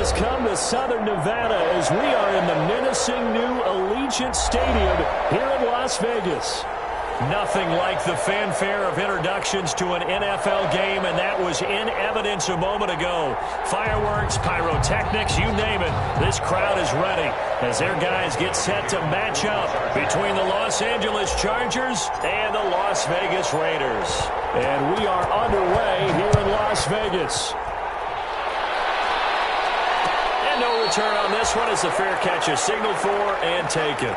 has come to Southern Nevada as we are in the menacing new Allegiant Stadium here in Las Vegas. Nothing like the fanfare of introductions to an NFL game, and that was in evidence a moment ago. Fireworks, pyrotechnics, you name it. This crowd is ready as their guys get set to match up between the Los Angeles Chargers and the Las Vegas Raiders. And we are underway here in Las Vegas. And no return on this one as the fair catch is signaled for and taken.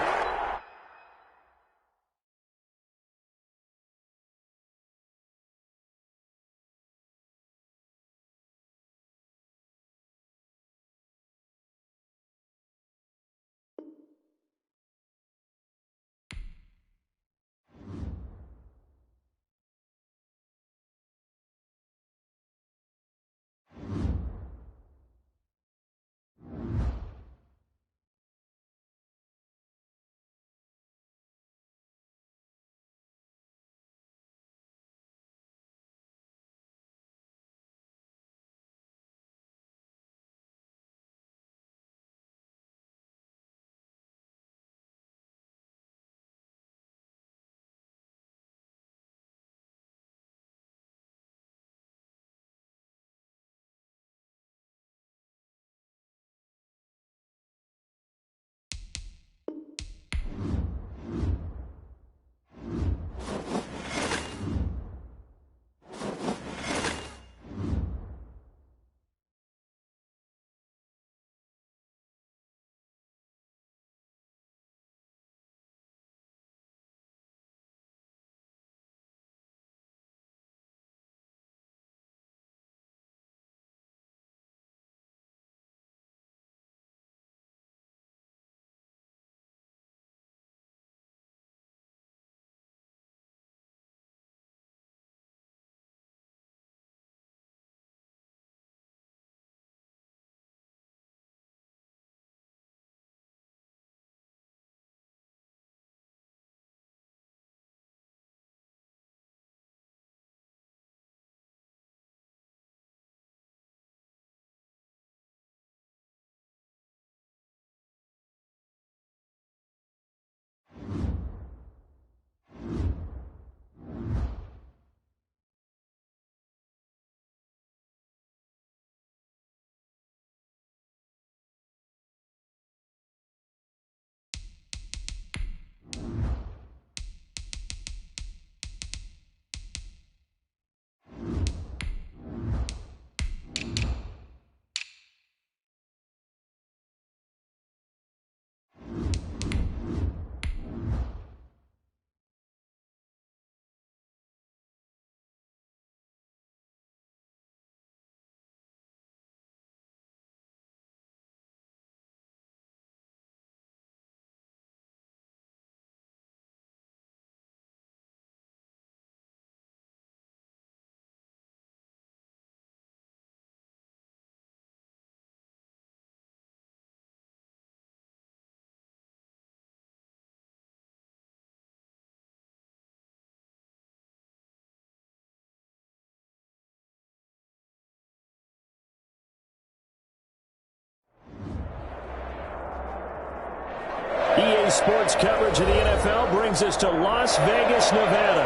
EA Sports coverage of the NFL brings us to Las Vegas, Nevada.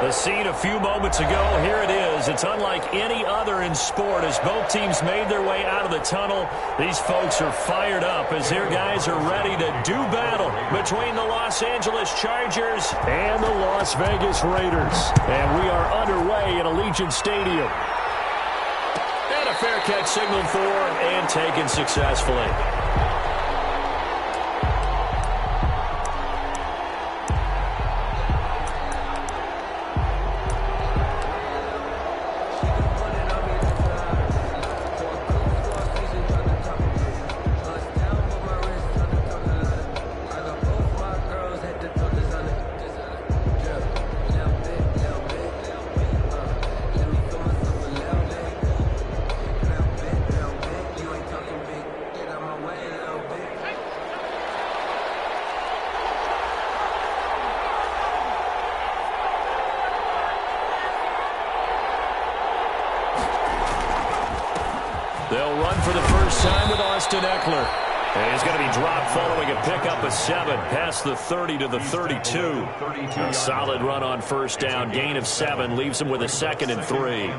The scene a few moments ago, here it is. It's unlike any other in sport as both teams made their way out of the tunnel. These folks are fired up as their guys are ready to do battle between the Los Angeles Chargers and the Las Vegas Raiders. And we are underway at Allegiant Stadium. And a fair catch signaled for and taken successfully. Way They'll run for the first time with Austin Eckler. And he's going to be dropped following a pickup of 7 past the 30 to the 32. A solid run on first down. Gain of 7 leaves him with a 2nd and 3.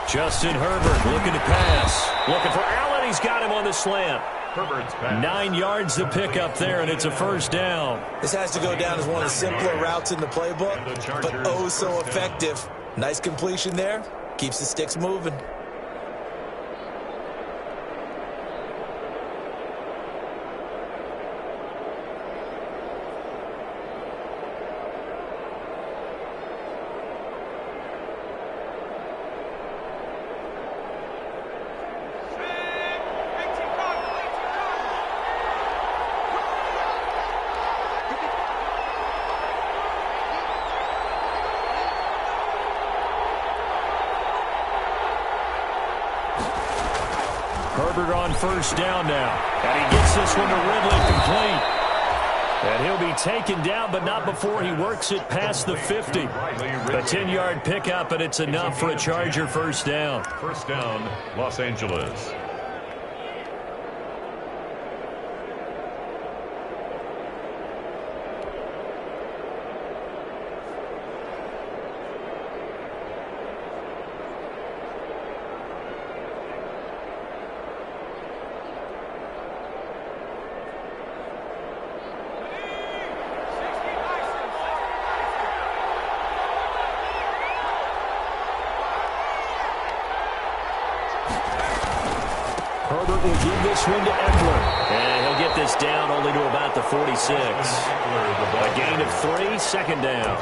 Justin Herbert looking to pass. Looking for Allen. He's got him on the slant. 9 yards to pick up there, and it's a first down. This has to go down as one of the simpler routes in the playbook, but oh so effective. Nice completion there. Keeps the sticks moving. Herbert on first down now. And he gets this one to Ridley complete. And he'll be taken down, but not before he works it past the 50. A 10-yard pickup, and it's enough for a Charger first down. First down, Los Angeles. Herbert will give this one to Eckler. And he'll get this down only to about the 46. A gain of 3, second down.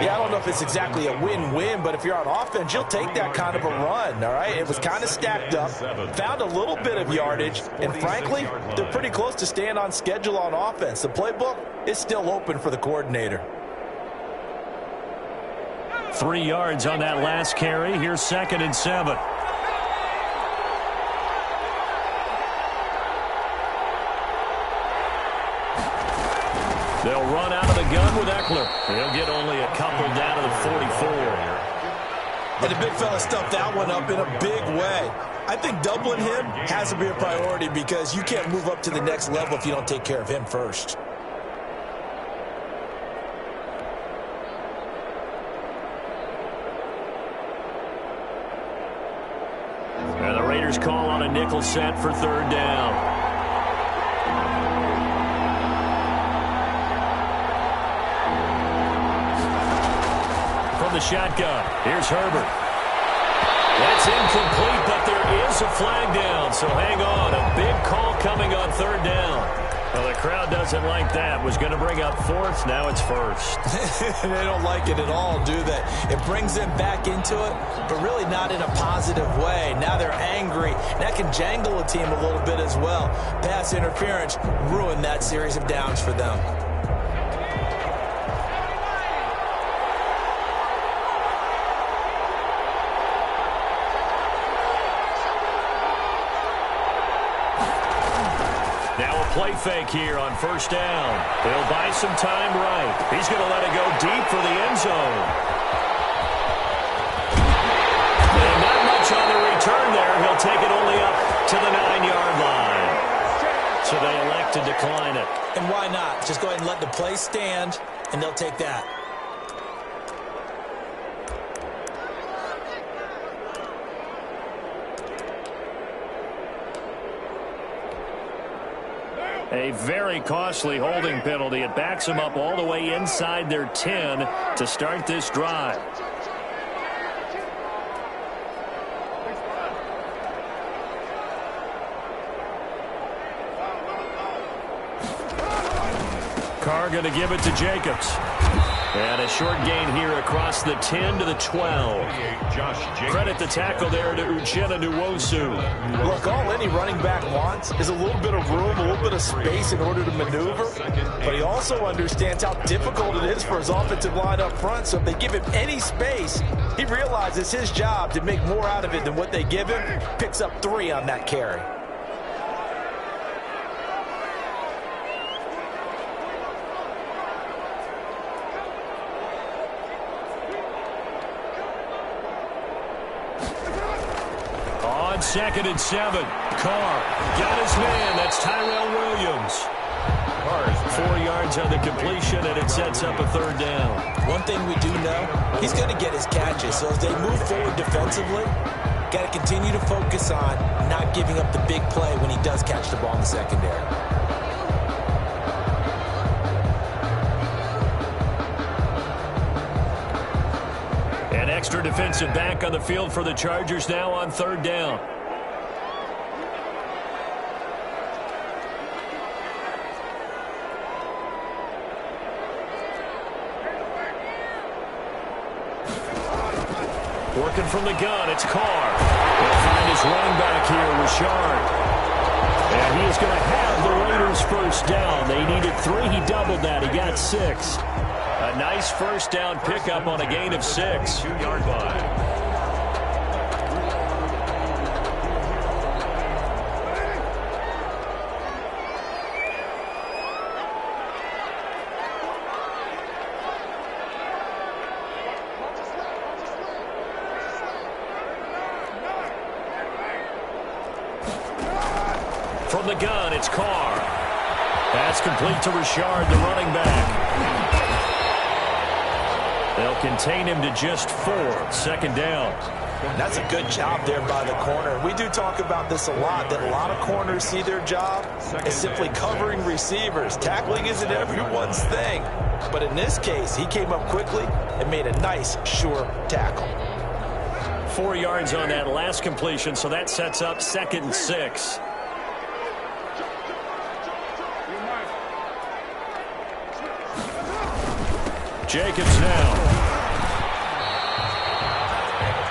Yeah, I don't know if it's exactly a win-win, but if you're on offense, you'll take that kind of a run, all right? It was kind of stacked up, found a little bit of yardage, and frankly, they're pretty close to staying on schedule on offense. The playbook is still open for the coordinator. 3 yards on that last carry. Here's 2nd and 7. They'll run out of the gun with Eckler. He'll get only a couple down to the 44. And the big fella stuffed that one up in a big way. I think doubling him has to be a priority because you can't move up to the next level if you don't take care of him first. And the Raiders call on a nickel set for 3rd down. The shotgun. Here's Herbert. That's incomplete, but there is a flag down, so hang on. A big call coming on 3rd down. Well, the crowd doesn't like that. Was going to bring up 4th. Now it's 1st. They don't like it at all, do they? It brings them back into it, but really not in a positive way. Now they're angry. That can jangle a team a little bit as well. Pass interference ruined that series of downs for them. Play fake here on first down. They'll buy some time right. He's going to let it go deep for the end zone. And not much on the return there. He'll take it only up to the 9-yard line. So they elect to decline it. And why not? Just go ahead and let the play stand, and they'll take that. A very costly holding penalty. It backs them up all the way inside their 10 to start this drive. Carr going to give it to Jacobs. And a short gain here across the 10 to the 12. Credit the tackle there to Uchenna Nwosu. Look, all any running back wants is a little bit of room, a little bit of space in order to maneuver. But he also understands how difficult it is for his offensive line up front. So if they give him any space, he realizes his job to make more out of it than what they give him. Picks up 3 on that carry. Second and 7. Carr got his man. That's Tyrell Williams. 4 yards on the completion, and it sets up a 3rd down. One thing we do know, he's going to get his catches. So as they move forward defensively, got to continue to focus on not giving up the big play when he does catch the ball in the secondary. Extra defensive back on the field for the Chargers now on 3rd down. Working from the gun, it's Carr. He'll find his running back here, Richard. And he is going to have the Raiders' 1st down. They needed 3. He doubled that. He got 6. A nice 1st down pickup on a gain of 6. 2-yard line. From the gun, it's Carr. Pass complete to Richard, the running back. They'll contain him to just 4. 2nd down. That's a good job there by the corner. We do talk about this a lot, that a lot of corners see their job as simply covering receivers. Tackling isn't everyone's thing. But in this case, he came up quickly and made a nice, sure tackle. 4 yards on that last completion, so that sets up 2nd and 6. Jacobs now.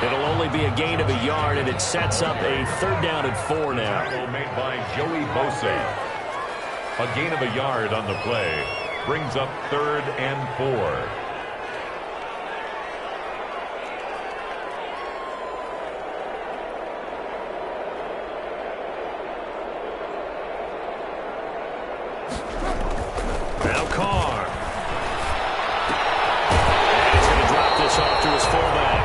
It'll only be a gain of a yard, and it sets up a 3rd down and 4 now. Made by Joey Bosa. A gain of a yard on the play brings up 3rd and 4. Now Carr. Off to his fullback.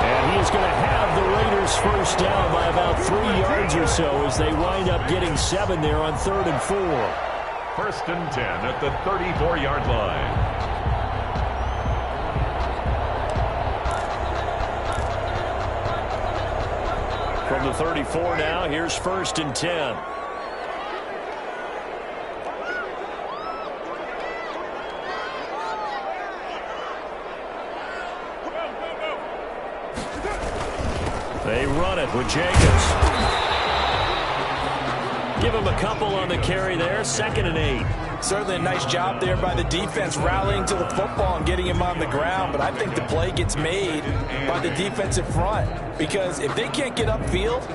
And he is going to have the Raiders' 1st down by about 3 yards or so as they wind up getting 7 there on 3rd and 4. 1st and 10 at the 34-yard line. From the 34 now, here's 1st and 10. They run it with Jacobs. Give him a couple on the carry there. 2nd and 8. Certainly a nice job there by the defense rallying to the football and getting him on the ground. But I think the play gets made by the defensive front. Because if they can't get upfield,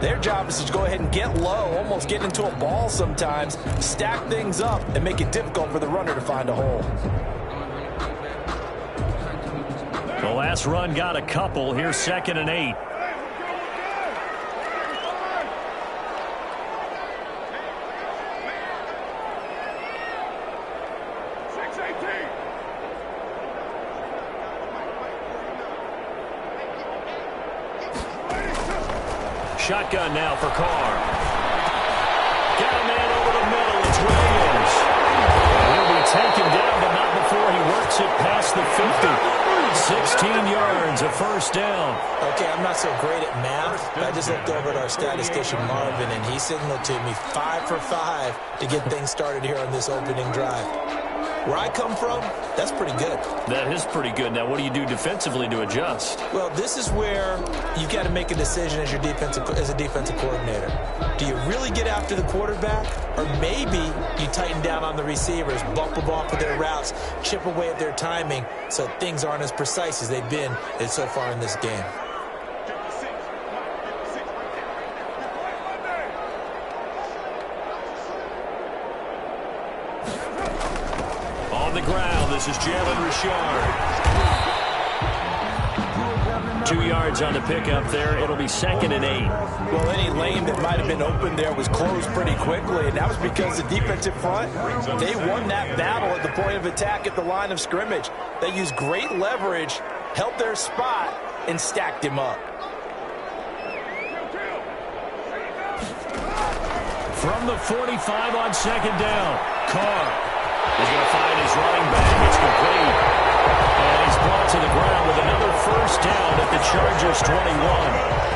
their job is to go ahead and get low, almost get into a ball sometimes, stack things up, and make it difficult for the runner to find a hole. The last run got a couple. Here's 2nd and 8. Shotgun now for Carr. Got a man over the middle. It's Williams. And he'll be taken down, but not before he works it past the 50. 16 yards, a 1st down. Okay, I'm not so great at math, but I just looked over at our statistician, Marvin, and he signaled to me 5 for 5 to get things started here on this opening drive. Where I come from, that's pretty good. That is pretty good. Now, what do you do defensively to adjust? Well, this is where you got to make a decision as a defensive coordinator. Do you really get after the quarterback, or maybe you tighten down on the receivers, bump them off of their routes, chip away at their timing, so things aren't as precise as they've been so far in this game. The ground. This is Jalen Richard. 2 yards on the pickup there. It'll be 2nd and 8. Well, any lane that might have been open there was closed pretty quickly, and that was because the defensive front, they won that battle at the point of attack at the line of scrimmage. They used great leverage, held their spot, and stacked him up. From the 45 on 2nd down, Carr. He's going to find his running back. It's complete. And he's brought to the ground with another 1st down at the Chargers' 21.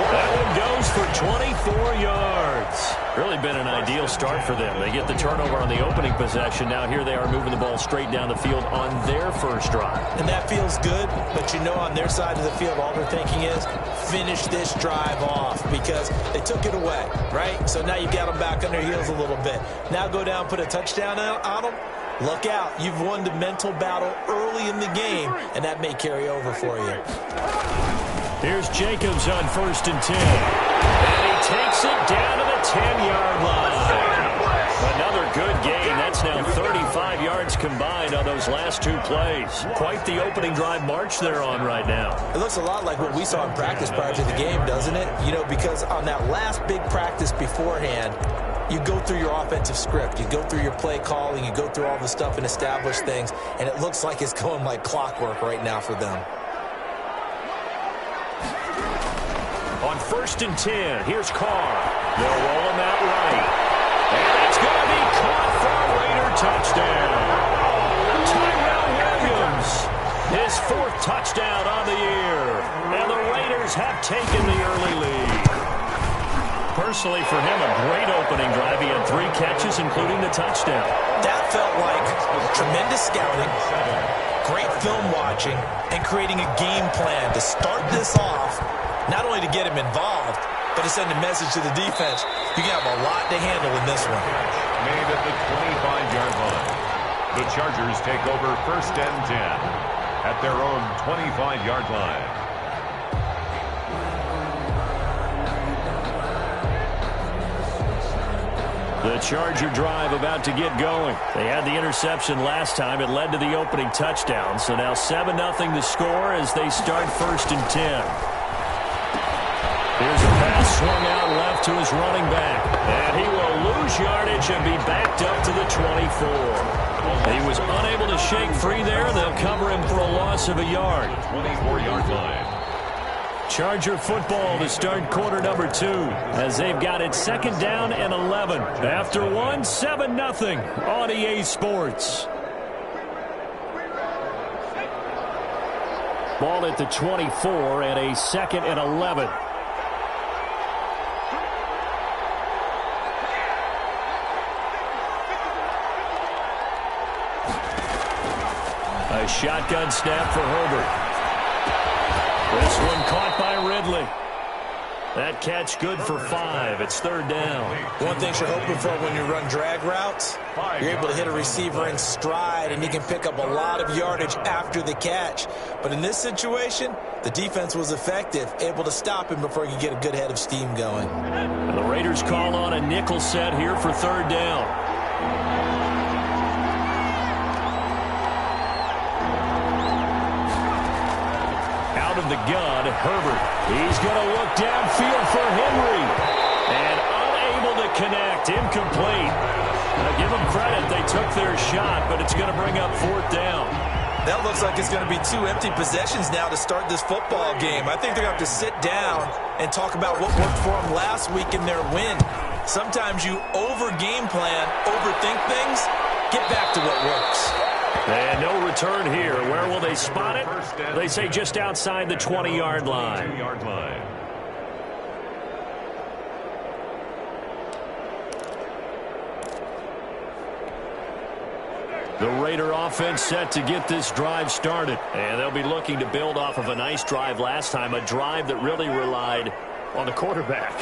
That one goes for 24 yards. Really been an ideal start for them. They get the turnover on the opening possession. Now here they are moving the ball straight down the field on their first drive. And that feels good, but you know on their side of the field all they're thinking is finish this drive off because they took it away, right? So now you've got them back on their heels a little bit. Now go down, put a touchdown on them. Look out. You've won the mental battle early in the game, and that may carry over for you. Here's Jacobs on 1st and 10. And he takes it down to the 10-yard line. Another good game. That's now 35 yards combined on those last 2 plays. Quite the opening drive march they're on right now. It looks a lot like what we saw in practice prior to the game, doesn't it? You know, because on that last big practice beforehand, you go through your offensive script. You go through your play calling. You go through all the stuff and establish things. And it looks like it's going like clockwork right now for them. On 1st and 10, here's Carr. They'll roll him out right. And it's going to be caught for a Raider touchdown. Tyrell Williams, his 4th touchdown on the year. And the Raiders have taken the early lead. Personally, for him, a great opening drive. He had 3 catches, including the touchdown. That felt like tremendous scouting, great film watching, and creating a game plan to start this off, not only to get him involved, but to send a message to the defense. You have a lot to handle in this one. Made at the 25-yard line. The Chargers take over 1st and 10 at their own 25-yard line. The Charger drive about to get going. They had the interception last time. It led to the opening touchdown. So now 7-0 the score as they start 1st and 10. Here's a pass swung out left to his running back. And he will lose yardage and be backed up to the 24. He was unable to shake free there. They'll cover him for a loss of a yard. 24-yard line. Charger football to start quarter number 2 as they've got it 2nd down and 11. After 1, 7-0 on EA Sports. Ball at the 24 and a 2nd and 11. A shotgun snap for Herbert. This one caught by Ridley. That catch good for 5. It's 3rd down. One thing you're hoping for when you run drag routes, you're able to hit a receiver in stride, and you can pick up a lot of yardage after the catch. But in this situation, the defense was effective, able to stop him before he could get a good head of steam going. And the Raiders call on a nickel set here for 3rd down. Out of the gun, Herbert. He's going to look downfield for Henry. And unable to connect. Incomplete. Now give them credit. They took their shot, but it's going to bring up 4th down. That looks like it's going to be 2 empty possessions now to start this football game. I think they're going to have to sit down and talk about what worked for them last week in their win. Sometimes you over-game plan, overthink things, get back to what works. And no return here. Where will they spot it? They say just outside the 20-yard line. The Raider offense set to get this drive started. And they'll be looking to build off of a nice drive last time, a drive that really relied on the quarterback.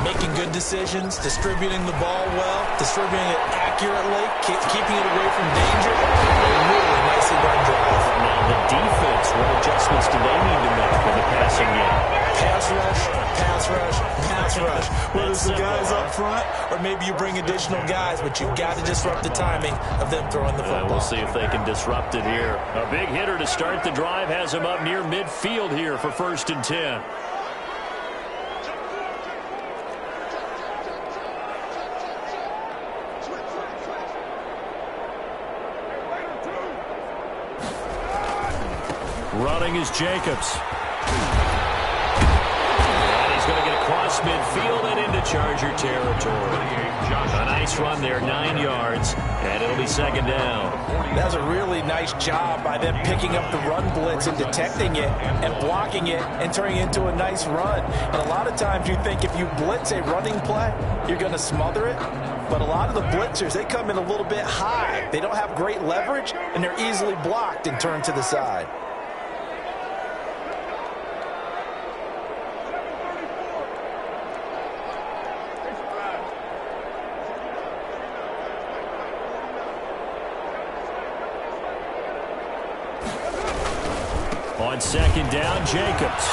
Making good decisions, distributing the ball well, distributing it accurately, keeping it away from danger. Really nicely run drive. Now the defense, what adjustments do they need to make for the passing game? Pass rush, pass rush, pass rush. Whether it's the guys up front or maybe you bring additional guys, but you've got to disrupt the timing of them throwing the football. We'll see if they can disrupt it here. A big hitter to start the drive has him up near midfield here for 1st and 10. Running is Jacobs. And he's going to get across midfield and into Charger territory. A nice run there, 9 yards, and it'll be 2nd down. That was a really nice job by them picking up the run blitz and detecting it and blocking it and turning it into a nice run. And a lot of times you think if you blitz a running play, you're going to smother it. But a lot of the blitzers, they come in a little bit high. They don't have great leverage, and they're easily blocked and turned to the side. On 2nd down, Jacobs.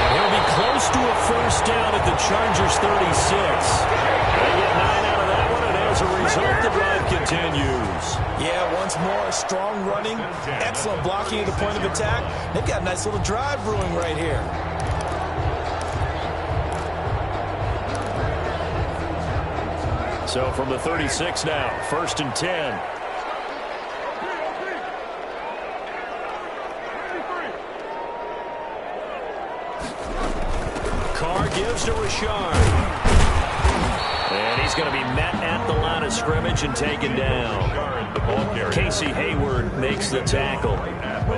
And he'll be close to a 1st down at the Chargers 36. They get 9 out of that one, and as a result, the drive continues. Yeah, once more, strong running, excellent blocking at the point of attack. They've got a nice little drive brewing right here. So from the 36 now, 1st and 10. Gives to Rashard. And he's going to be met at the line of scrimmage and taken down. Casey Hayward makes the tackle.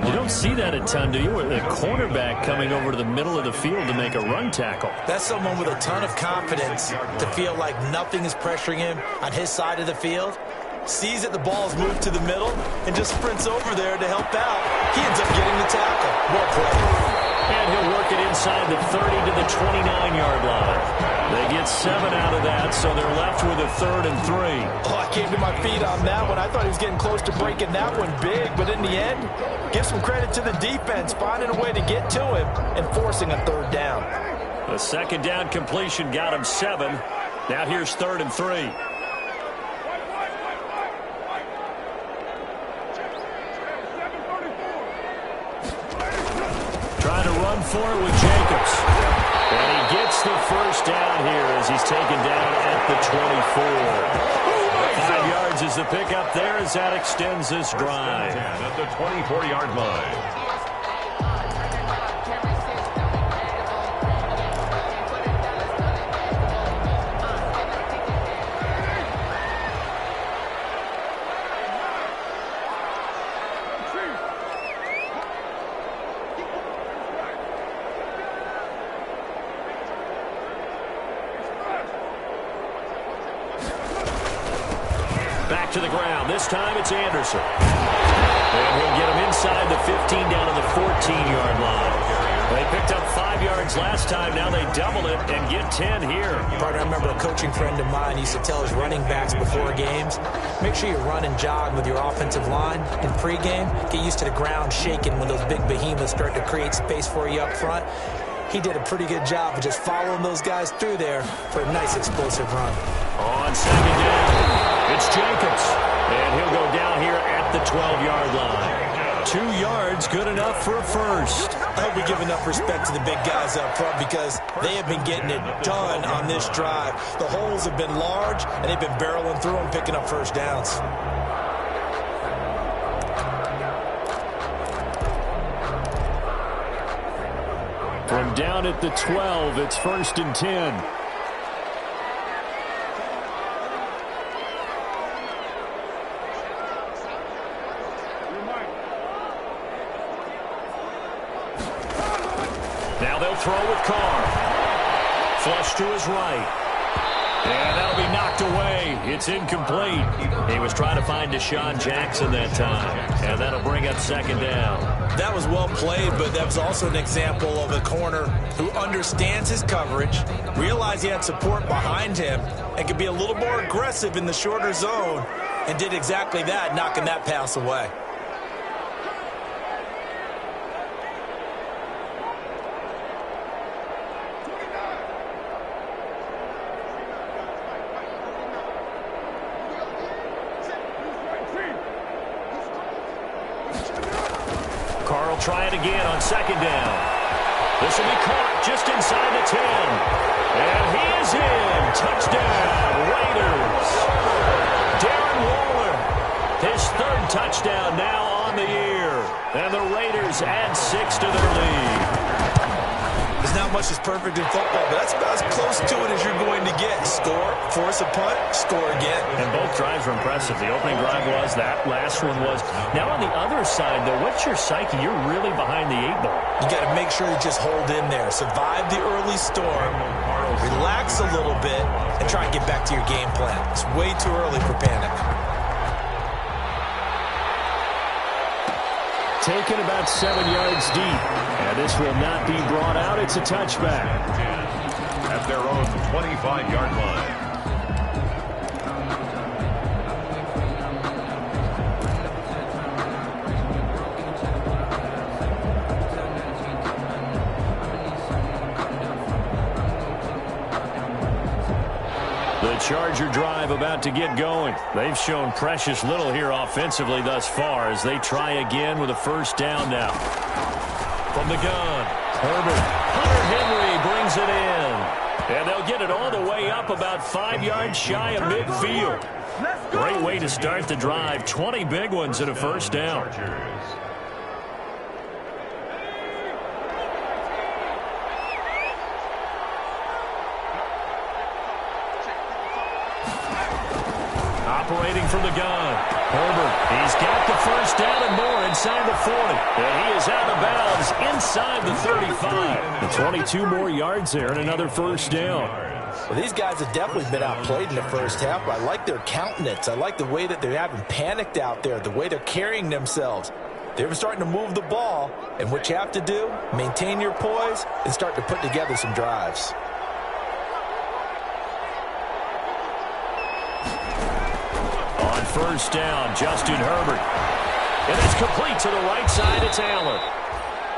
You don't see that a ton, do you? The cornerback coming over to the middle of the field to make a run tackle. That's someone with a ton of confidence to feel like nothing is pressuring him on his side of the field. Sees that the ball is moved to the middle and just sprints over there to help out. He ends up getting the tackle. Well played. And he'll work it inside the 30 to the 29-yard line. They get 7 out of that, so they're left with a 3rd and 3. Oh, I came to my feet on that one. I thought he was getting close to breaking that one big, but in the end, give some credit to the defense, finding a way to get to him and forcing a 3rd down. The 2nd down completion got him 7. Now here's 3rd and 3. Trying to run for it with Jacobs. And he gets the 1st down here as he's taken down at the 24. 5 yards is the pickup there as that extends this drive. At the 24-yard line. Back to the ground. This time it's Anderson. And he'll get him inside the 15 down to the 14-yard line. They picked up 5 yards last time. Now they double it and get 10 here. Partner, I remember a coaching friend of mine used to tell his running backs before games, make sure you run and jog with your offensive line in pregame. Get used to the ground shaking when those big behemoths start to create space for you up front. He did a pretty good job of just following those guys through there for a nice explosive run. On 2nd down, it's Jacobs. And he'll go down here at the 12-yard line. 2 yards, good enough for a 1st. I hope we give enough respect to the big guys up front because they have been getting it done on this drive. The holes have been large, and they've been barreling through them, picking up 1st downs. From down at the 12, it's 1st and 10. Now they'll throw with Carr. Flush to his right. And that'll be knocked away. It's incomplete. He was trying to find Deshaun Jackson that time. And that'll bring up second down. That was well played, but that was also an example of a corner who understands his coverage, realized he had support behind him, and could be a little more aggressive in the shorter zone, and did exactly that, knocking that pass away. Try it again on second down. This will be caught just inside the 10. And he is in. Touchdown, Raiders. Darren Waller, his third touchdown now on the year. And the Raiders add 6 to their lead. There's not much that's perfect in football, but that's about as close to it as you're going to get. Score, force a punt, score again. And both drives were impressive. The opening drive was, that last one was. Now on the other side, though, what's your psyche? You're really behind the 8-ball. You got to make sure you just hold in there. Survive the early storm, relax a little bit, and try and get back to your game plan. It's way too early for panic. Taken about 7 yards deep. And this will not be brought out. It's a touchback. At their own 25-yard line. The Charger drive about to get going. They've shown precious little here offensively thus far as they try again with a first down now. From the gun, Herbert. Hunter Henry brings it in. And they'll get it all the way up about 5 yards shy of midfield. Great way to start the drive. 20 big ones and a first down. Operating from the gun. Herbert, he's got the first down and more inside the 40. And he is out of bounds inside the 35. The 22 more yards there and another first down. Well, these guys have definitely been outplayed in the first half, but I like their countenance. I like the way that they haven't panicked out there, the way they're carrying themselves. They're starting to move the ball, and what you have to do, maintain your poise and start to put together some drives. On first down, Justin Herbert. And it's complete to the right side. It's Allen.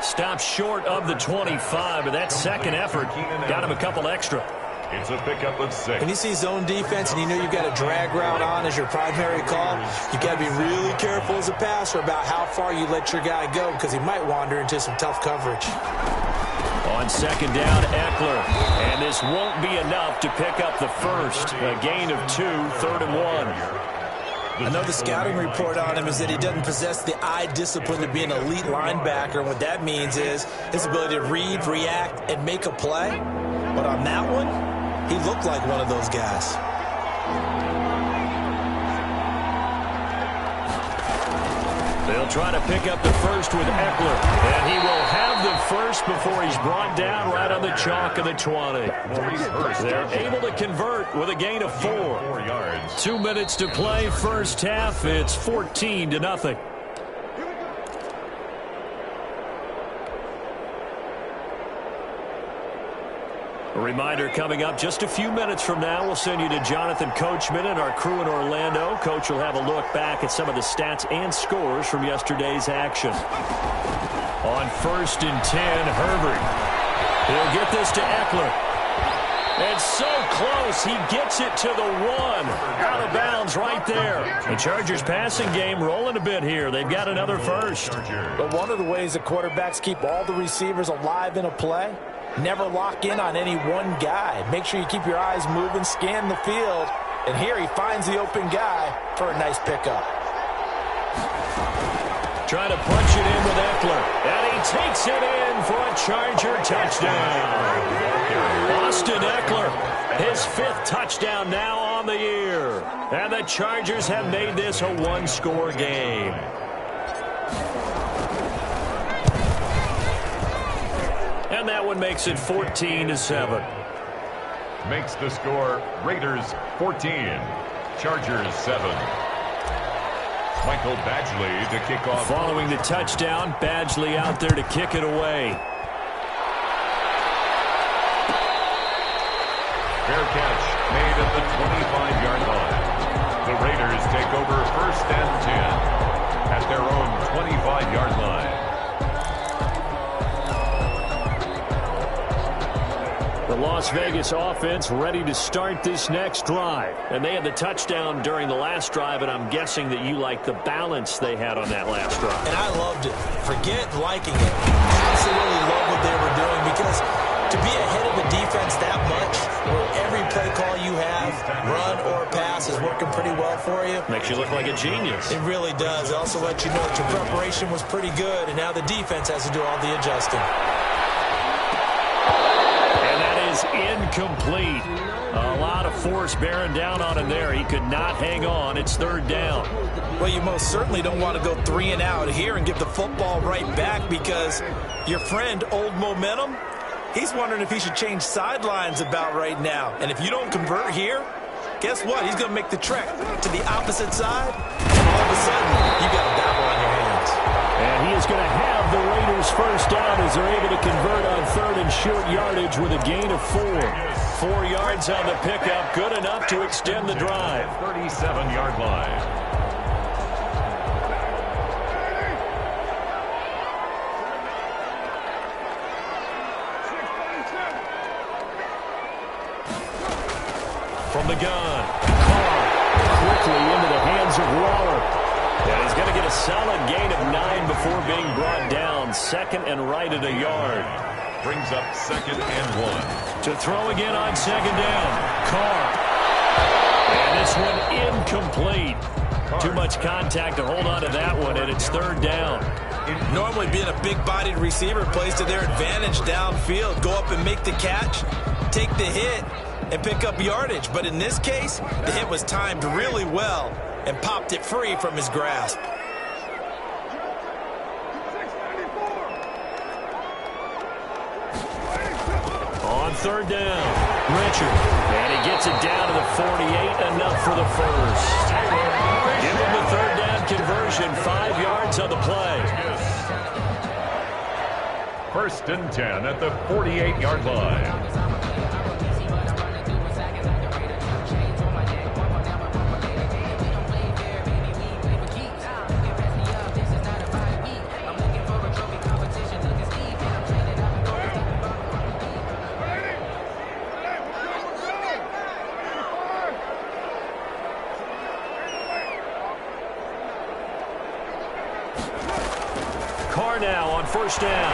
Stopped short of the 25, but that second effort got him a couple extra. It's a pickup of 6. When you see zone defense and you know you've got a drag route on as your primary call, you've got to be really careful as a passer about how far you let your guy go because he might wander into some tough coverage. On second down, Eckler. And this won't be enough to pick up the first. A gain of 2, 3rd and 1. I know the scouting report on him is that he doesn't possess the eye discipline to be an elite linebacker. And what that means is his ability to read, react, and make a play. But on that one, he looked like one of those guys. They'll try to pick up the first with Eckler. And he will have the first before he's brought down right on the chalk of the 20. They're able to convert with a gain of 4. 2 minutes to play first half. It's 14-0. A reminder coming up just a few minutes from now. We'll send you to Jonathan Coachman and our crew in Orlando. Coach will have a look back at some of the stats and scores from yesterday's action. On 1st and 10, Herbert. He'll get this to Eckler. It's so close. He gets it to the 1. Out of bounds right there. The Chargers passing game rolling a bit here. They've got another first. But one of the ways that quarterbacks keep all the receivers alive in a play, never lock in on any one guy. Make sure you keep your eyes moving, scan the field. And here he finds the open guy for a nice pickup. Trying to punch it in with Eckler. And he takes it in for a Charger touchdown. Austin Eckler, his 5th touchdown now on the year. And the Chargers have made this a one-score game. And that one makes it 14-7. makes the score Raiders 14, Chargers 7. Michael Badgley to kick off. Following the touchdown, Badgley out there to kick it away. Fair catch made at the 25-yard line. The Raiders take over 1st and 10 at their own 25-yard line. The Las Vegas offense ready to start this next drive. And they had the touchdown during the last drive, and I'm guessing that you like the balance they had on that last drive. And I loved it. Forget liking it. Absolutely love what they were doing, because to be ahead of a defense that much, where every play call you have, run or pass, is working pretty well for you. Makes you look like a genius. It really does. It also lets you know that your preparation was pretty good, and now the defense has to do all the adjusting. Incomplete. A lot of force bearing down on him there. He could not hang on. It's 3rd down. Well, you most certainly don't want to go 3 and out here and give the football right back, because your friend, Old Momentum, he's wondering if he should change sidelines about right now. And if you don't convert here, guess what? He's going to make the trek to the opposite side, and all of a sudden, you got a battle on your hands. And he is going to have the Raiders 1st down as they're able to convert on 3rd and short yardage with a gain of 4. 4 yards on the pickup, good enough to extend the drive. 37-yard line. From the gun, Carr quickly into the hands of Waller. And he's going to get a solid gain of 9 before being brought down. 2nd and right at a yard. Brings up 2nd and 1. To throw again on 2nd down. Carr. And this one incomplete. Too much contact to hold on to that one, and it's 3rd down. Normally being a big-bodied receiver plays to their advantage downfield. Go up and make the catch, take the hit, and pick up yardage. But in this case, the hit was timed really well and popped it free from his grasp. On 3rd down, Richard. And he gets it down to the 48, enough for the 1st. Give him the 3rd down conversion, 5 yards on the play. 1st and 10 at the 48-yard line. Carr now on 1st down.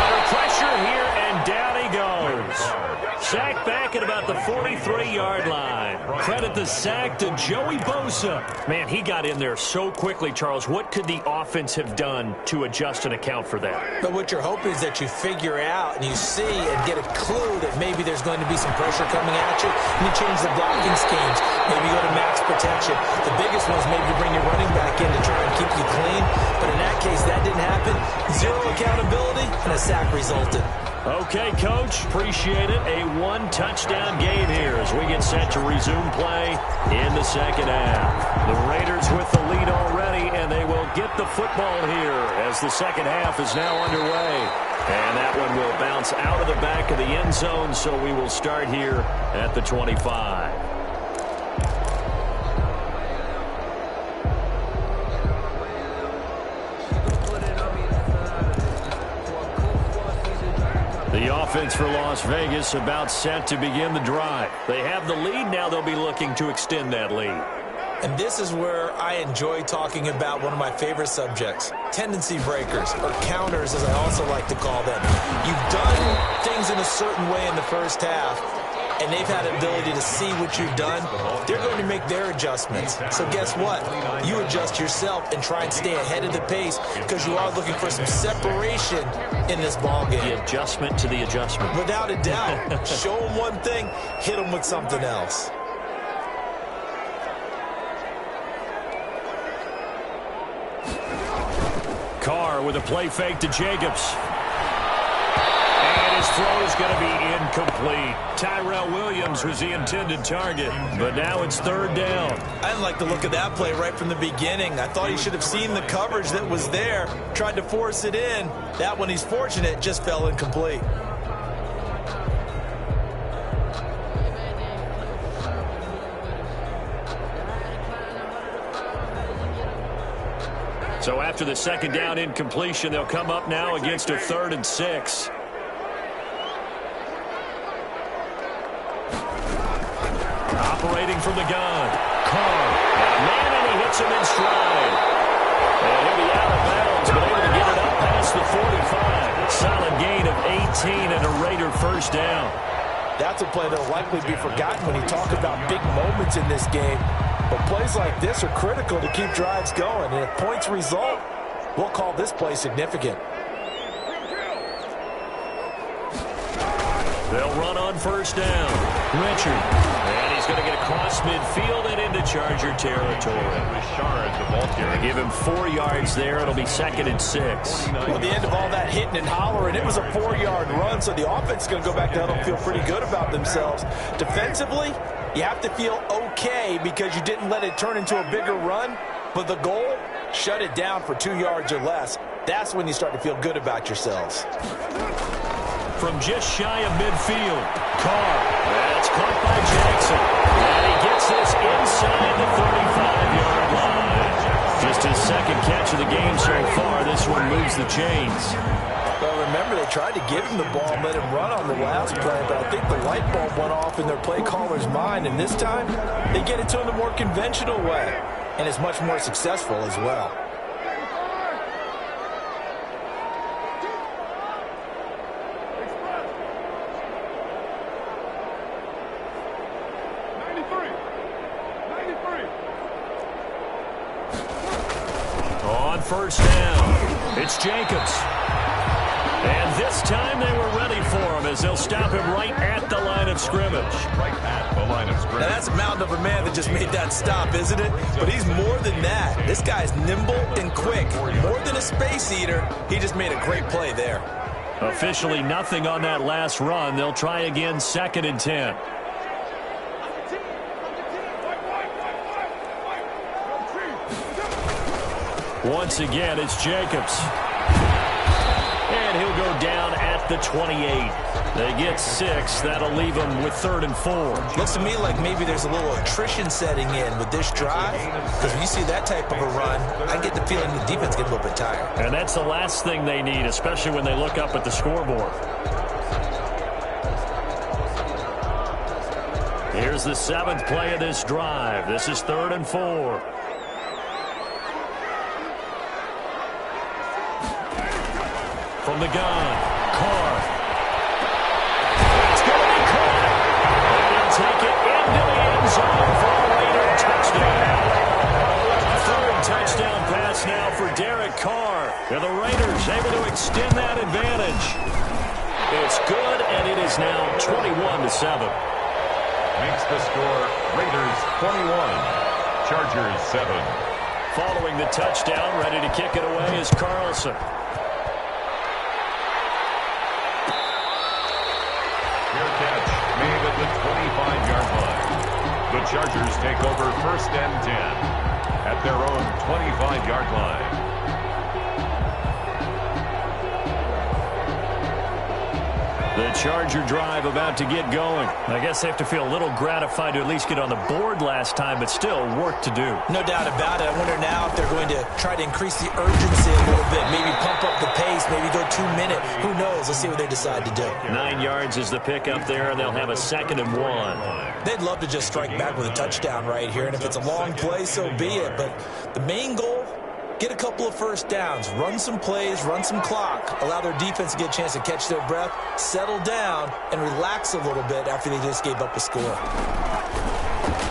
Under pressure here, and down he goes. Sack back at about the 43-yard line. Credit the sack to Joey Bosa. Man, he got in there so quickly, Charles. What could the offense have done to adjust and account for that? But what you're hoping is that you figure out and you see and get a clue that maybe there's going to be some pressure coming at you, and you change the blocking schemes. Maybe go to max protection. The biggest one is maybe bring your running back in to try and keep you clean. But in that case, that didn't happen. 0 accountability, and a sack resulted. Okay, Coach, appreciate it. A 1-touchdown game here as we get set to resume play in the 2nd half. The Raiders with the lead already, and they will get the football here as the 2nd half is now underway. And that one will bounce out of the back of the end zone, so we will start here at the 25. The offense for Las Vegas about set to begin the drive. They have the lead. Now they'll be looking to extend that lead. And this is where I enjoy talking about one of my favorite subjects, tendency breakers, or counters as I also like to call them. You've done things in a certain way in the first half, and they've had an ability to see what you've done. They're going to make their adjustments. So guess what? You adjust yourself and try and stay ahead of the pace because you are looking for some separation in this ballgame. The adjustment to the adjustment. Without a doubt. Show them one thing, hit them with something else. Carr with a play fake to Jacobs. And His throw is going to be incomplete. Tyrell Williams was the intended target, but now it's third down. I didn't like the look of that play right from the beginning. I thought he should have seen the coverage that was there, tried to force it in. That one, he's fortunate, just fell incomplete. So after the second down incompletion, they'll come up now against a 3rd and 6. Operating from the gun. Carr. And a man, and he hits him in stride. And he'll be out of bounds, but able to get it up past the 45. Solid gain of 18 and a Raider first down. That's a play that will likely be forgotten when you talk about big moments in this game. But plays like this are critical to keep drives going. And if points result, we'll call this play significant. They'll run on first down. Richard. And he's going to get across midfield and into Charger territory. They give him 4 yards there. It'll be 2nd and 6. Well, at the end of all that hitting and hollering, it was a 4-yard run, so the offense is going to go back to huddle and feel pretty good about themselves. Defensively, you have to feel okay because you didn't let it turn into a bigger run, but the goal, shut it down for 2 yards or less. That's when you start to feel good about yourselves. From just shy of midfield, Carr. That's caught by Jackson. And he gets this inside the 35-yard line. Just his second catch of the game so far. This one moves the chains. Well, remember, they tried to give him the ball and let him run on the last play, but I think the light bulb went off in their play caller's mind, and this time they get it to him the more conventional way, and it's much more successful as well. On first down, it's Jacobs. And this time they were ready for him as they'll stop him right at the line of scrimmage. Now that's a mountain of a man that just made that stop, isn't it? But he's more than that. This guy's nimble and quick. More than a space eater, he just made a great play there. Officially nothing on that last run. They'll try again, 2nd and 10. Once again, it's Jacobs. And he'll go down at the 28. They get 6. That'll leave them with 3rd and 4. Looks to me like maybe there's a little attrition setting in with this drive. Because when you see that type of a run, I get the feeling the defense gets a little bit tired. And that's the last thing they need, especially when they look up at the scoreboard. Here's the 7th play of this drive. This is 3rd and 4. From the gun, Carr. It's going to be caught. And he'll take it into the end zone for a Raider touchdown. Third touchdown pass now for Derek Carr. And the Raiders able to extend that advantage. It's good, and it is now 21-7. Makes the score Raiders 21, Chargers 7. Following the touchdown, ready to kick it away is Carlson. Catch made at the 25-yard line. The Chargers take over 1st and 10 at their own 25-yard line. The Charger drive about to get going. I guess they have to feel a little gratified to at least get on the board last time, but still work to do. No doubt about it. I wonder now if they're going to try to increase the urgency a little bit, maybe pump up the pace, maybe go 2 minute. Who knows? Let's see what they decide to do. 9 yards is the pickup there, and they'll have a 2nd and 1. They'd love to just strike back with a touchdown right here, and if it's a long play, so be it. But the main goal, get a couple of first downs, run some plays, run some clock, allow their defense to get a chance to catch their breath, settle down, and relax a little bit after they just gave up a score.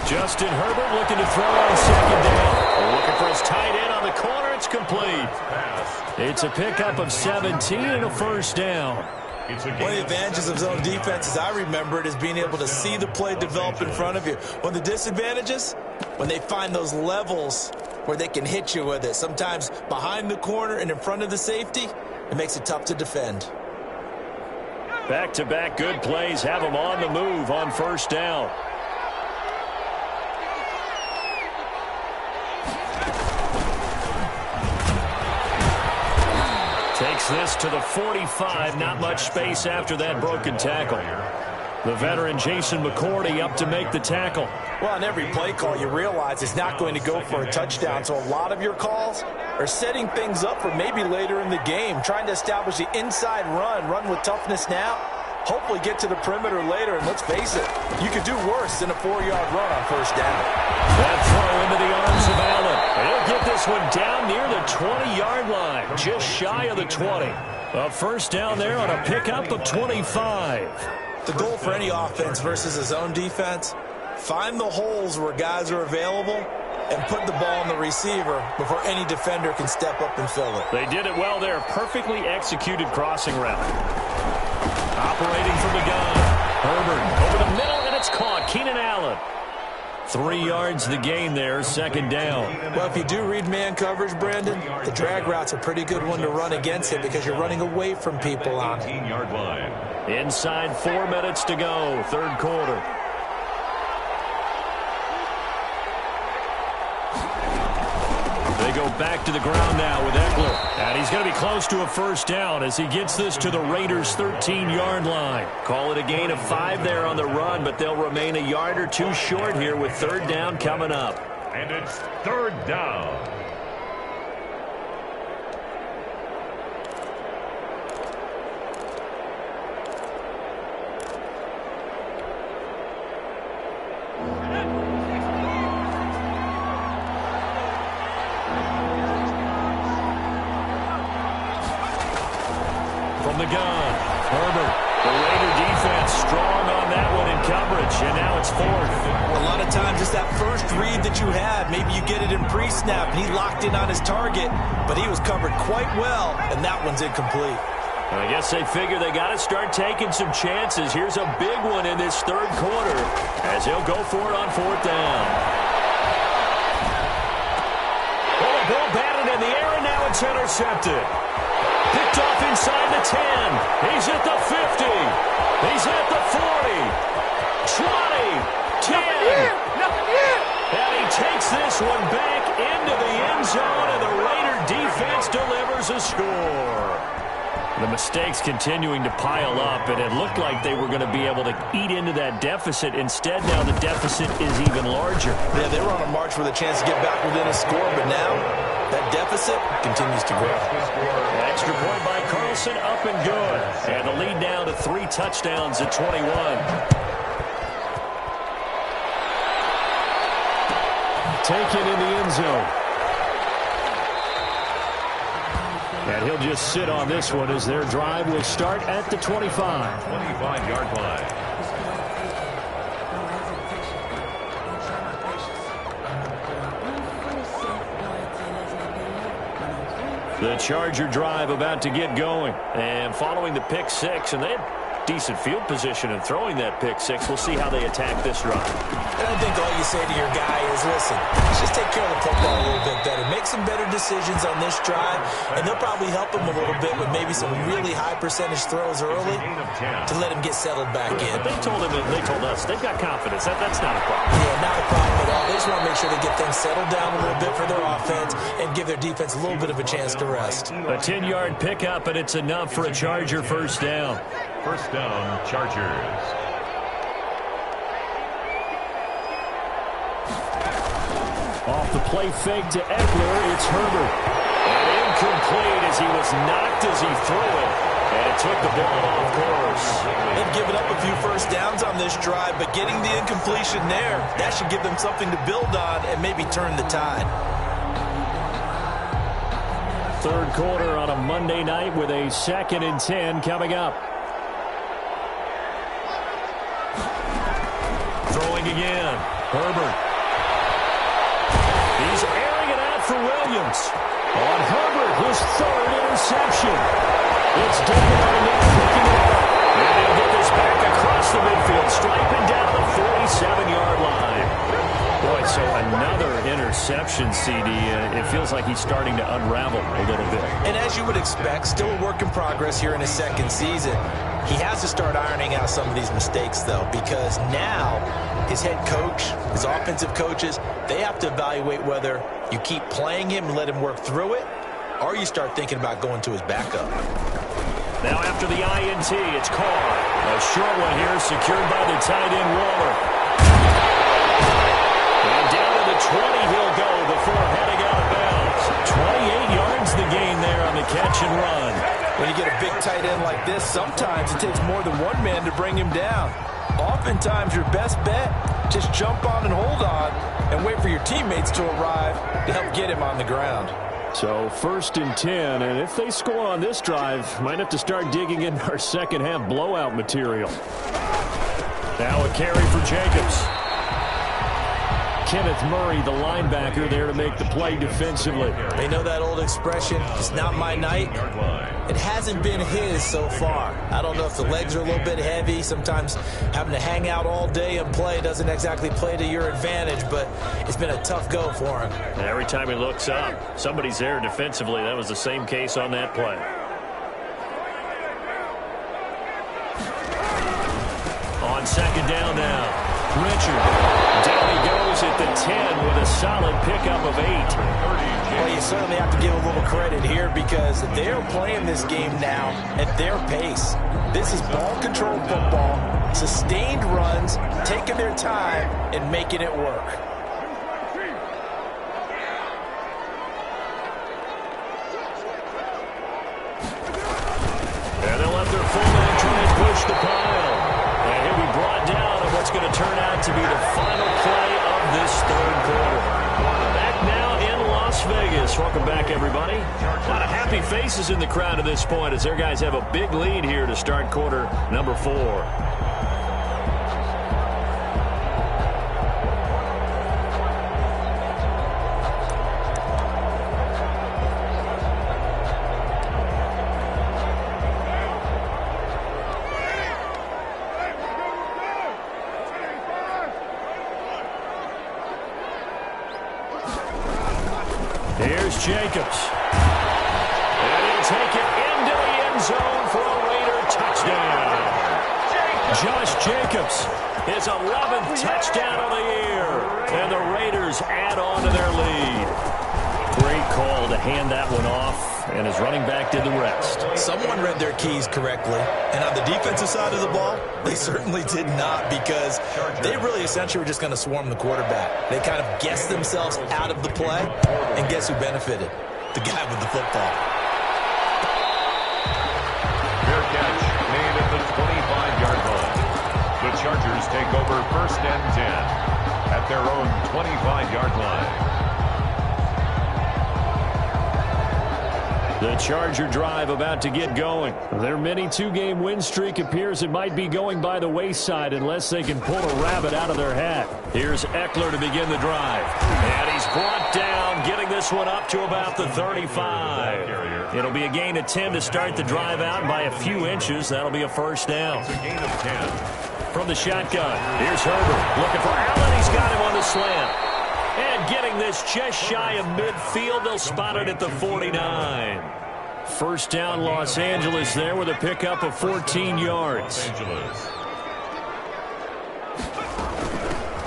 Justin Herbert looking to throw on 2nd down. Looking for his tight end on the corner. It's complete. It's a pickup of 17 and a first down. One of the advantages of zone defense, as I remember it, is being able to see the play develop in front of you. One of the disadvantages, when they find those levels where they can hit you with it. Sometimes behind the corner and in front of the safety, it makes it tough to defend. Back-to-back good plays have them on the move on first down. Takes this to the 45. Not much space after that broken tackle. The veteran Jason McCourty up to make the tackle. Well, on every play call, you realize it's not going to go for a touchdown. So a lot of your calls are setting things up for maybe later in the game, trying to establish the inside run with toughness now, hopefully get to the perimeter later. And let's face it, you could do worse than a 4-yard run on first down. That throw into the arms of Allen. He'll get this one down near the 20-yard line, just shy of the 20. A first down there on a pickup of 25. The goal for any offense versus his own defense, find the holes where guys are available and put the ball on the receiver before any defender can step up and fill it. They did it well there. Perfectly executed crossing route. Operating from the gun. Herbert over the middle, and it's caught. Keenan Allen. 3 yards the gain there, second down. Well, if you do read man coverage, Brandon, the drag route's a pretty good one to run against it because you're running away from people on it. 18-yard line. Inside 4 minutes to go, third quarter. They go back to the ground now with Eckler. And he's going to be close to a first down as he gets this to the Raiders' 13-yard line. Call it a gain of 5 there on the run, but they'll remain a yard or two short here with third down coming up. And it's third down. From the gun, Herbert. The Raider defense strong on that one in coverage, and now it's fourth. A lot of times it's that first read that you had. Maybe you get it in pre-snap, and he locked in on his target, but he was covered quite well, and that one's incomplete. I guess they figure they got to start taking some chances. Here's a big one in this third quarter as he'll go for it on fourth down. Oh, the ball batted in the air, and now it's intercepted. Picked off inside the 10. He's at the 50. He's at the 40. 20. 10. And he takes this one back into the end zone, and the Raider defense delivers a score. The mistakes continuing to pile up, and it looked like they were going to be able to eat into that deficit. Instead, now the deficit is even larger. Yeah, they were on a march with a chance to get back within a score, but now that deficit continues to grow. An extra point by Carlson, up and good. And the lead down to 3 touchdowns at 21. Taken in the end zone. And he'll just sit on this one as their drive will start at the 25. 25-yard line. The Charger drive about to get going. And following the pick six, and they had decent field position in throwing that pick six. We'll see how they attack this drive. And I think all you say to your guy is, listen, let's just take care of the football a little bit better. Make some better decisions on this drive, and they'll probably help him a little bit with maybe some really high percentage throws early to let him get settled back in. They told him, and they told us, they've got confidence. That's not a problem. Yeah, not a problem at all. They just want to make sure they get things settled down a little bit for their offense and give their defense a little bit of a chance to rest. A 10-yard pickup, and it's enough for a Charger first down. First down, Chargers. Off the play fake to Eckler, it's Herbert. And incomplete as he was knocked as he threw it. And it took the ball off course. They've given up a few first downs on this drive, but getting the incompletion there, that should give them something to build on and maybe turn the tide. Third quarter on a Monday night with a 2nd and 10 coming up. Throwing again. Herbert. He's airing it out for Williams. On Herbert, his 3rd interception. It's Denver now picking it up. And he'll get this back across the midfield, striping down the 47-yard line. Boy, so another interception. interceptions, CD. It feels like he's starting to unravel a little bit. And as you would expect, still a work in progress here in his second season. He has to start ironing out some of these mistakes, though, because now his head coach, his offensive coaches, they have to evaluate whether you keep playing him and let him work through it, or you start thinking about going to his backup. Now after the INT, it's Carr. A short one here, secured by the tight end Waller. And down to the 20 he'll go before heading out of bounds. 28 yards the gain there on the catch and run. When you get a big tight end like this, sometimes it takes more than one man to bring him down. Oftentimes your best bet, just jump on and hold on and wait for your teammates to arrive to help get him on the ground. So 1st and 10, and if they score on this drive, might have to start digging in our second half blowout material. Now a carry for Jacobs. Kenneth Murray, the linebacker, there to make the play defensively. They know that old expression, it's not my night. It hasn't been his so far. I don't know if the legs are a little bit heavy. Sometimes having to hang out all day and play doesn't exactly play to your advantage, but it's been a tough go for him. And every time he looks up, somebody's there defensively. That was the same case on that play. On second down now, Richard. Down he goes at the 10 with a solid pickup of 8. Well, you certainly have to give a little credit here because they're playing this game now at their pace. This is ball-controlled football, sustained runs, taking their time and making it work. And they'll let their fullback try and push the pile. And he'll be brought down on what's going to turn out to be the final play of this third quarter. Back now in Las Vegas. Welcome back, everybody. A lot of happy faces in the crowd at this point as their guys have a big lead here to start quarter number 4. Here's Jacobs. And he'll take it into the end zone for a Raider touchdown. Josh Jacobs, his 11th touchdown of the year. And the Raiders add on to their lead. Great call to hand that one off. And his running back did the rest. Someone read their keys correctly. And on the defensive side of the ball, they certainly did not because they really essentially were just going to swarm the quarterback. They kind of guessed themselves out of the play. And guess who benefited? The guy with the football. Fair catch made at the 25-yard line. The Chargers take over 1st and 10 at their own 25-yard line. The Charger drive about to get going. Their mini 2-game win streak appears it might be going by the wayside unless they can pull a rabbit out of their hat. Here's Eckler to begin the drive. And he's brought down, getting this one up to about the 35. It'll be a gain of 10 to start the drive out by a few inches. That'll be a first down. It's a gain of 10. From the shotgun, here's Herbert. Looking for Allen. He's got him on the slant. And getting this just shy of midfield. They'll spot it at the 49. First down, Los Angeles there with a pickup of 14 yards.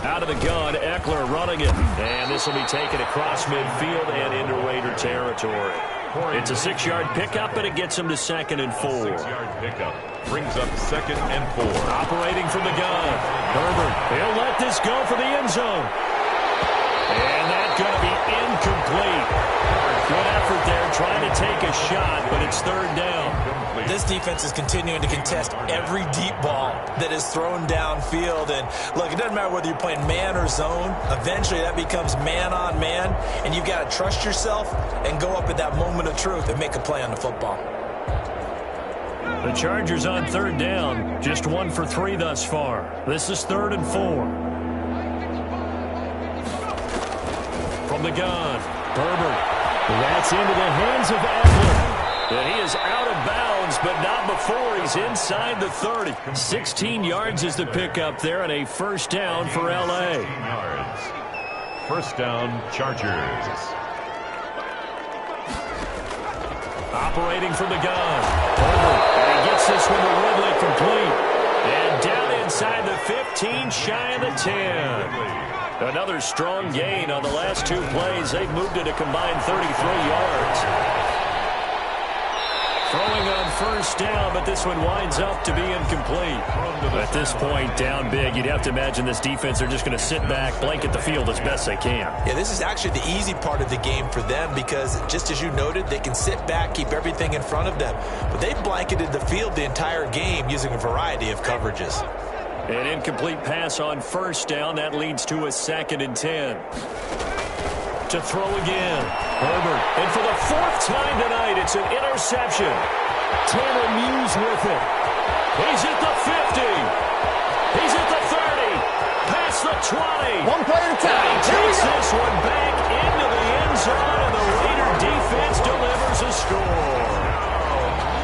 Out of the gun, Eckler running it. And this will be taken across midfield and into Raider territory. It's a 6-yard pickup, and it gets him to 2nd and 4. 6-yard pickup brings up 2nd and 4. Operating from the gun. Herbert, he'll let this go for the end zone. And that's going to be incomplete. Good effort there trying to take a shot, but it's 3rd down. This defense is continuing to contest every deep ball that is thrown downfield. And look, it doesn't matter whether you're playing man or zone. Eventually that becomes man on man, and you've got to trust yourself and go up at that moment of truth and make a play on the football. The Chargers on 3rd down, just 1 for 3 thus far. This is 3rd and 4. From the gun, Herbert. That's into the hands of Eckler. And he is out of bounds, but not before he's inside the 30. 16 yards is the pickup there, and a first down for L.A. First down, Chargers. Operating from the gun. And he gets this one to Ridley complete. And down inside the 15, shy of the 10. Another strong gain on the last two plays. They've moved it a combined 33 yards. Throwing on first down, but this one winds up to be incomplete. At this point, down big, you'd have to imagine this defense are just going to sit back, blanket the field as best they can. Yeah, this is actually the easy part of the game for them because, just as you noted, they can sit back, keep everything in front of them. But they've blanketed the field the entire game using a variety of coverages. An incomplete pass on first down. That leads to a 2nd and 10. To throw again. Herbert. And for the 4th time tonight, it's an interception. Tanner Muse with it. He's at the 50. He's at the 30. Past the 20. One play at a time. And he takes this one back into the end zone, and the Raider defense delivers a score.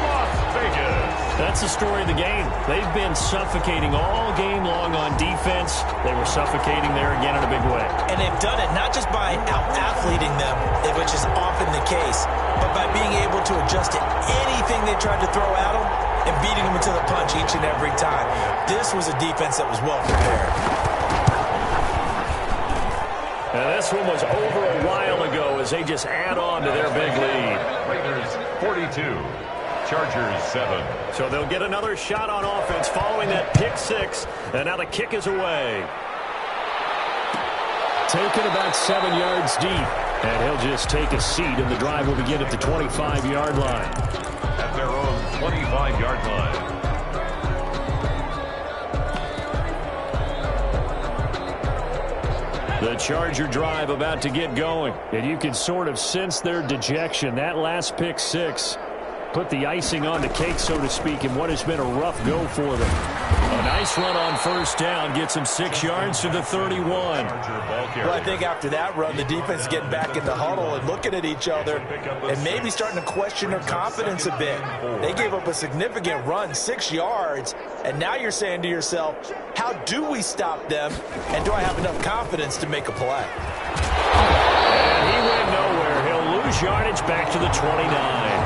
Las Vegas. That's the story of the game. They've been suffocating all game long on defense. They were suffocating there again in a big way. And they've done it not just by out-athleting them, which is often the case, but by being able to adjust to anything they tried to throw at them and beating them to the punch each and every time. This was a defense that was well prepared. And this one was over a while ago as they just add on to their big lead. Raiders 42. Chargers 7. So they'll get another shot on offense following that pick 6. And now the kick is away. Taken about 7 yards deep. And he'll just take a seat, and the drive will begin at the 25-yard line. At their own 25-yard line. The Charger drive about to get going. And you can sort of sense their dejection. That last pick 6 put the icing on the cake, so to speak, in what has been a rough go for them. A nice run on first down gets them 6 yards to the 31. Well, I think after that run, the defense is getting back in the huddle and looking at each other and maybe starting to question their confidence a bit. They gave up a significant run, 6 yards, and now you're saying to yourself, how do we stop them, and do I have enough confidence to make a play? And he went nowhere. He'll lose yardage back to the 29.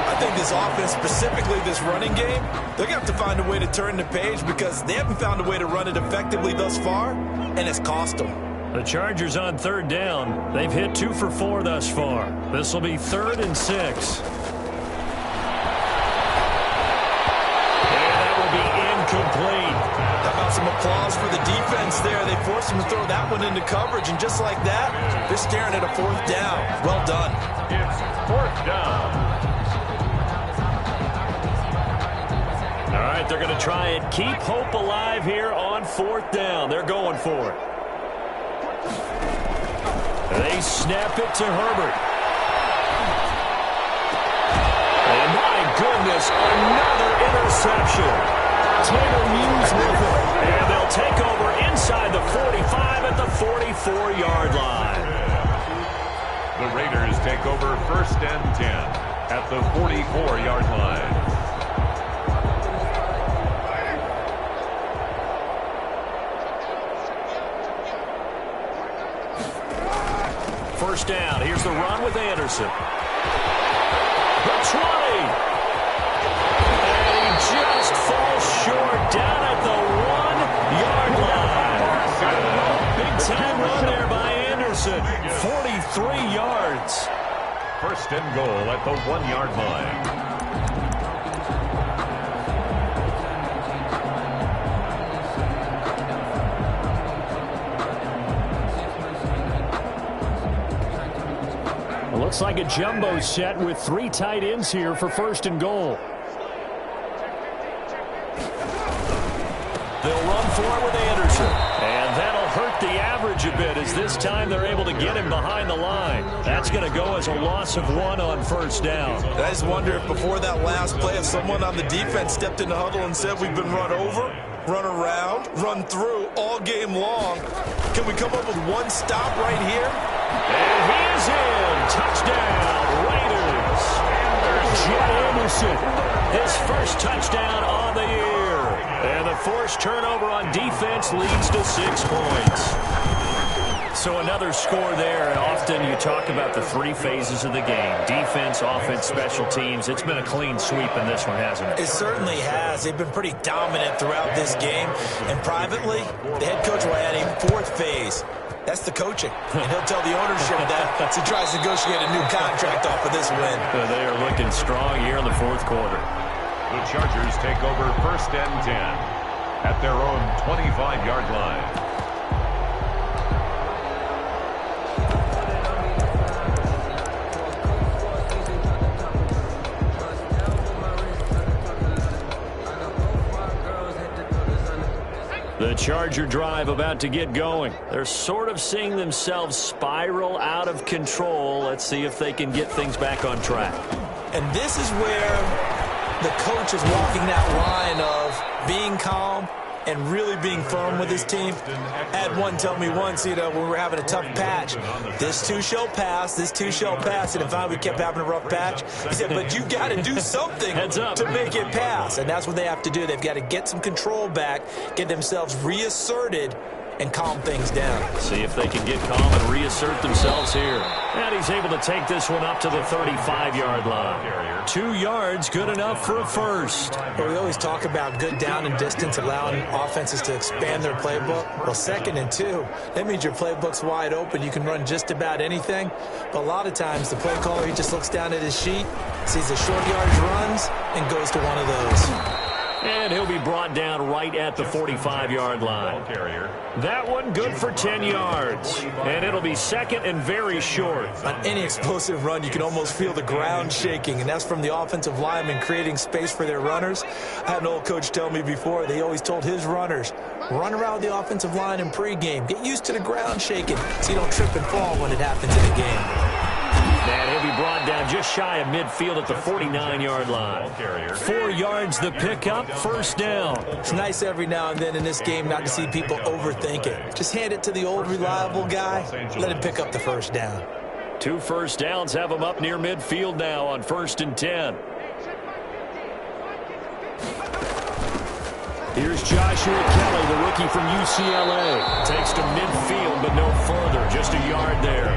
I think this offense, specifically this running game, they're going to have to find a way to turn the page because they haven't found a way to run it effectively thus far, and it's cost them. The Chargers on 3rd down. They've hit 2 for 4 thus far. This will be 3rd and 6. And that will be incomplete. How about some applause for the defense there? They forced them to throw that one into coverage, and just like that, they're staring at a 4th down. Well done. It's 4th down. All right, they're going to try and keep hope alive here on 4th down. They're going for it. They snap it to Herbert. And my goodness, another interception. Tanner Muse with it. And they'll take over inside the 45 at the 44-yard line. The Raiders take over 1st and 10 at the 44-yard line. First down. Here's the run with Anderson. The 20. And he just falls short down at the 1-yard line. Big time run there by Anderson. 43 yards. 1st and goal at the 1-yard line. Looks like a jumbo set with 3 tight ends here for 1st and goal. They'll run for it with Anderson. And that'll hurt the average a bit as this time they're able to get him behind the line. That's going to go as a loss of 1 on 1st down. I just wonder if before that last play, if someone on the defense stepped in the huddle and said, we've been run over, run around, run through all game long. Can we come up with one stop right here? And he is in. Touchdown, Raiders. Jet Anderson, his first touchdown on the year. And the forced turnover on defense leads to 6 points. So another score there, and often you talk about the three phases of the game: defense, offense, special teams. It's been a clean sweep in this one, hasn't it? It certainly has. They've been pretty dominant throughout this game. And privately, the head coach will add a fourth phase. That's the coaching. And he'll tell the ownership that as he tries to negotiate a new contract off of this win. They are looking strong here in the fourth quarter. The Chargers take over 1st and 10 at their own 25-yard line. The Charger drive about to get going. They're sort of seeing themselves spiral out of control. Let's see if they can get things back on track. And this is where the coach is walking that line of being calm and really being firm with his team. I had one tell me once, when we were having a tough patch, this too shall pass, this too shall pass. And finally we kept having a rough patch. He said, but you got to do something to make it pass. And that's what they have to do. They've got to get some control back, get themselves reasserted, and calm things down. See if they can get calm and reassert themselves here. And he's able to take this one up to the 35-yard line. 2 yards, good enough for a first. Well, we always talk about good down and distance, allowing offenses to expand their playbook. Well, 2nd and 2, that means your playbook's wide open. You can run just about anything. But a lot of times, the play caller, he just looks down at his sheet, sees the short yardage runs, and goes to one of those. And he'll be brought down right at the 45-yard line. That one good for 10 yards. And it'll be 2nd and very short. On any explosive run, you can almost feel the ground shaking, and that's from the offensive linemen creating space for their runners. I had an old coach tell me before, they always told his runners, run around the offensive line in pregame. Get used to the ground shaking so you don't trip and fall when it happens in the game. And he'll be brought down just shy of midfield at the 49-yard line. 4 yards the pickup, 1st down. It's nice every now and then in this game not to see people overthink it. Just hand it to the old reliable guy, let him pick up the 1st down. 2 1st downs have him up near midfield now on 1st and 10. Here's Joshua Kelly, the rookie from UCLA. Takes to midfield, but no further. Just a yard there.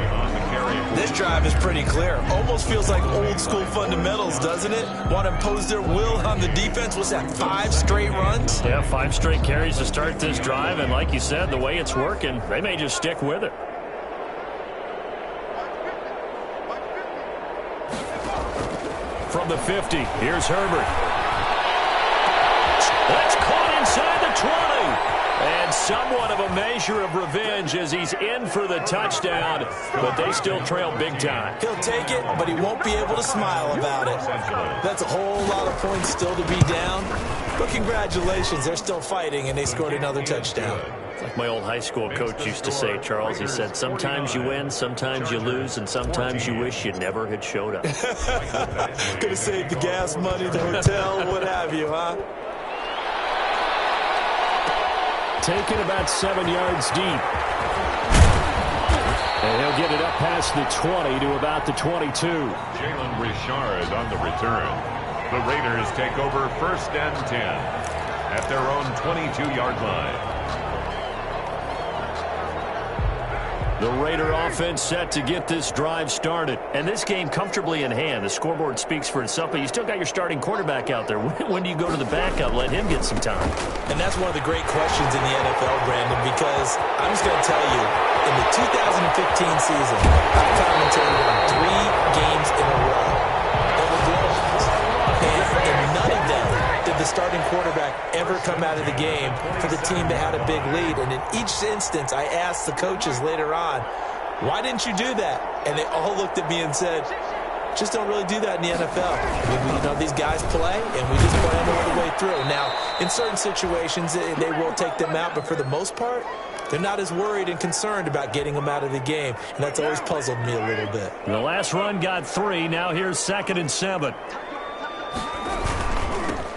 This drive is pretty clear. Almost feels like old school fundamentals, doesn't it? Want to impose their will on the defense. What's that, 5 straight runs? Yeah, 5 straight carries to start this drive. And like you said, the way it's working, they may just stick with it. From the 50, here's Herbert. That's caught inside the 20. And somewhat of a measure of revenge as he's in for the touchdown, but they still trail big time. He'll take it, but he won't be able to smile about it. That's a whole lot of points still to be down. But congratulations, they're still fighting, and they scored another touchdown. Like my old high school coach used to say, Charles, he said, sometimes you win, sometimes you lose, and sometimes you wish you never had showed up. Could have saved the gas money, the hotel, what have you, huh? Taken about 7 yards deep. And he'll get it up past the 20 to about the 22. Jalen Richard on the return. The Raiders take over 1st and 10 at their own 22-yard line. The Raider offense set to get this drive started. And this game comfortably in hand. The scoreboard speaks for itself, but you still got your starting quarterback out there. When do you go to the backup? Let him get some time. And that's one of the great questions in the NFL, Brandon, because I'm just going to tell you, in the 2015 season, I commentated on 3 games in a row. They were blowouts. And none of them did the starting quarterback ever come out of the game for the team that had a big lead. And in each instance, I asked the coaches later on, why didn't you do that? And they all looked at me and said, just don't really do that in the NFL. These guys play, and we just play them all the way through. Now, in certain situations, they will take them out, but for the most part, they're not as worried and concerned about getting them out of the game, and that's always puzzled me a little bit. The last run got 3. Now here's 2nd and 7.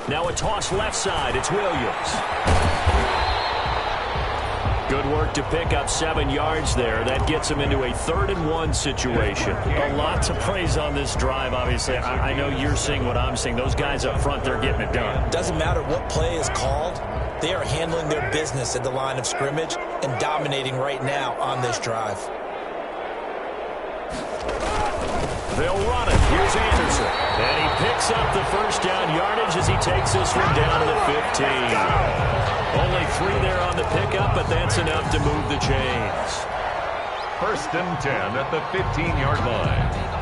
Now a toss left side. It's Williams. Good work to pick up 7 yards there. That gets him into a 3rd and 1 situation. A lot to praise on this drive, obviously. I know you're seeing what I'm seeing. Those guys up front, they're getting it done. Doesn't matter what play is called. They are handling their business at the line of scrimmage and dominating right now on this drive. They'll run it. Here's Anderson. And he picks up the first down yardage as he takes this one down to the 15. Only 3 there on the pickup, but that's enough to move the chains. 1st and 10 at the 15-yard line.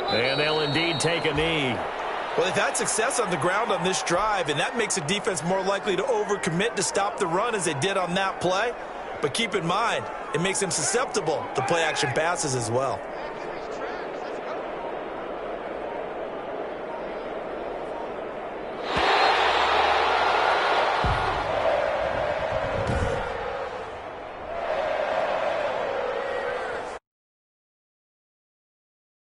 And they'll indeed take a knee. Well, they've had success on the ground on this drive, and that makes a defense more likely to overcommit to stop the run as they did on that play. But keep in mind, it makes them susceptible to play-action passes as well.